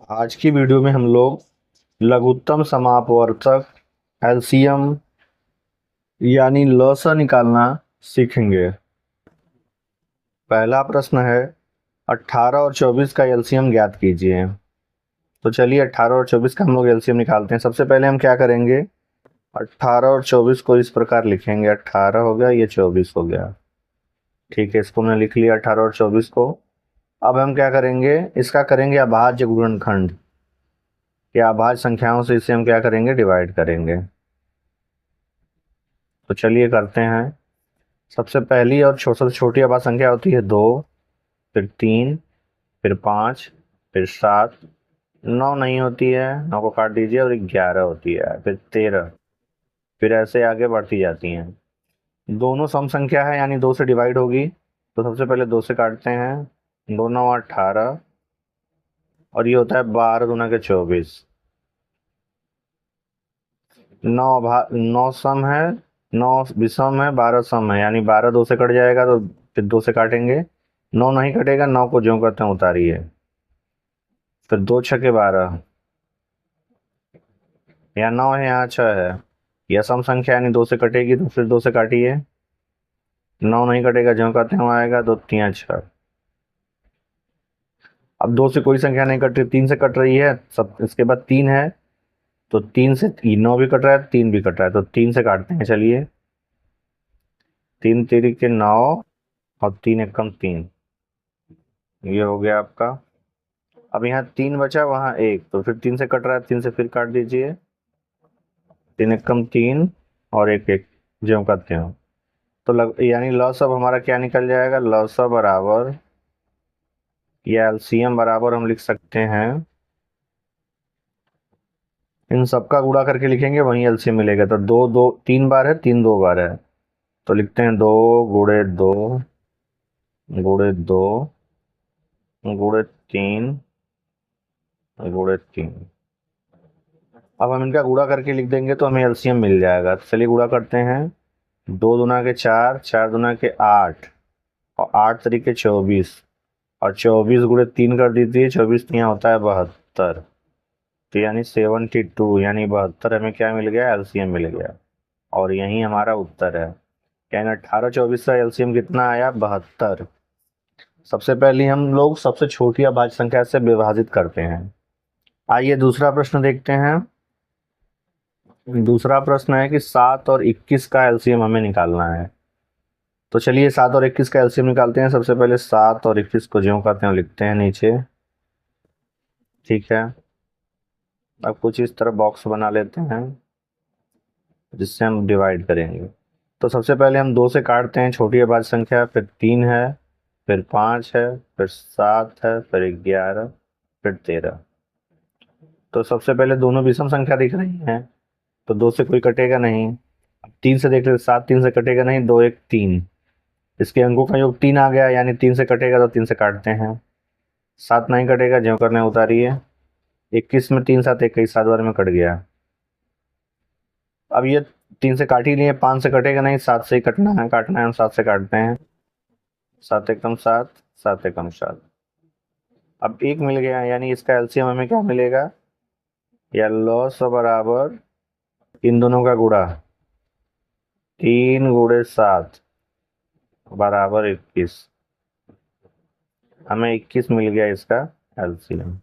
आज की वीडियो में हम लोग लघुत्तम समापवर्तक एलसीएम यानी लसा निकालना सीखेंगे। पहला प्रश्न है 18 और 24 का एलसीएम ज्ञात कीजिए। तो चलिए 18 और 24 का हम लोग एलसीएम निकालते हैं। सबसे पहले हम क्या करेंगे, 18 और 24 को इस प्रकार लिखेंगे। 18 हो गया, ये 24 हो गया। ठीक है, इसको मैंने लिख लिया 18 और 24 को। अब हम क्या करेंगे, इसका करेंगे अभाज्य गुणनखंड या अभाज्य संख्याओं से इसे हम क्या करेंगे, डिवाइड करेंगे। तो चलिए करते हैं। सबसे पहली और सबसे छोटी अभाज्य संख्या होती है 2, फिर 3, फिर 5, फिर 7। 9 नहीं होती है, 9 को काट दीजिए, और 11 होती है, फिर 13। फिर ऐसे आगे बढ़ती जाती हैं। दोनों सम संख्या है यानी 2 से डिवाइड होगी। तो सबसे पहले 2 से काटते हैं। 2 9 18, और ये होता है 12 दूना के 24। 9 सम है, 9 विषम है, 12 सम है, यानी 12 2 से कट जाएगा तो फिर 2 से काटेंगे। 9 नहीं कटेगा, 9 को ज्यों करते हैं उतारिए। फिर 2 छके 12, यहाँ 9 है, यहाँ 6 है। यह सम संख्या यानी 2 से कटेगी, तो फिर 2 से काटिए। 9 नहीं कटेगा, ज्यों करते हैं आएगा, तो 3 6। अब 2 से कोई संख्या नहीं कट रही, 3 से कट रही है सब। इसके बाद 3 है, तो 3 से 9 भी कट रहा है, 3 भी कट रहा है, तो 3 से काटते हैं। चलिए, 3 3 के 9, और 3 एकम 3, ये हो गया आपका। अब यहाँ 3 बचा, वहाँ 1, तो फिर 3 से कट रहा है, 3 से फिर काट दीजिए। 3 एकम 3, और 1 1 ज्यों करते हो। तो यानी लॉसअप हमारा क्या निकल जाएगा, लॉसअप बराबर, या एलसीएम बराबर हम लिख सकते हैं, इन सबका गुणा करके लिखेंगे वहीं एलसीएम मिलेगा। तो 2 2 3 बार है, 3 2 बार है, तो लिखते हैं 2 गुणे 2 गुणे 2 गुणे 3 गुणे 3। अब हम इनका गुणा करके लिख देंगे तो हमें एलसीएम मिल जाएगा। तो चलिए गुणा करते हैं। 2 दूना के 4, 4 दूना के 8, और 8 तरीके 24, और 24 गुणे 3 कर दीजिए। 24 यहाँ होता है 72, तो यानी 72, यानी 72 हमें क्या मिल गया, एलसीएम मिल गया। और यही हमारा उत्तर है। यानी 18 24 का एलसीएम कितना आया, 72। सबसे पहले हम लोग सबसे छोटी अभाज्य संख्या से विभाजित करते हैं। आइए दूसरा प्रश्न देखते हैं। दूसरा प्रश्न है कि 7 और 21 का एलसीएम हमें निकालना है। तो चलिए 7 और 21 का एलसीएम निकालते हैं। सबसे पहले 7 और 21 को ज्यों करते हैं लिखते हैं नीचे। ठीक है, अब कुछ इस तरह बॉक्स बना लेते हैं जिससे हम डिवाइड करेंगे। तो सबसे पहले हम 2 से काटते हैं छोटी अभाज्य संख्या, फिर 3 है, फिर 5 है, फिर 7 है, फिर 11, फिर 13। तो सबसे पहले दोनों विषम संख्या दिख रही हैं, तो 2 से कोई कटेगा नहीं। अब 3 से देख ले, 7 3 से कटेगा नहीं, 2 1 3, इसके अंकों का योग 3 आ गया, यानी 3 से कटेगा, तो 3 से काटते हैं। 7 नहीं कटेगा, ज्यों करने उतारिए। 21 में 3 7 21, 7 बार में कट गया। अब ये 3 से काट ही लिए, 5 से कटेगा नहीं, 7 से ही कटना है, काटना है, हम 7 से काटते हैं। 7 एकम 7, 7 एकम 7। अब 1 मिल गया, यानी इसका एलसीएम हमें क्या मिलेगा, या लॉस बराबर इन दोनों का गुणा, 3 गुणे 7 बराबर 21। हमें 21 मिल गया इसका एलसीएम।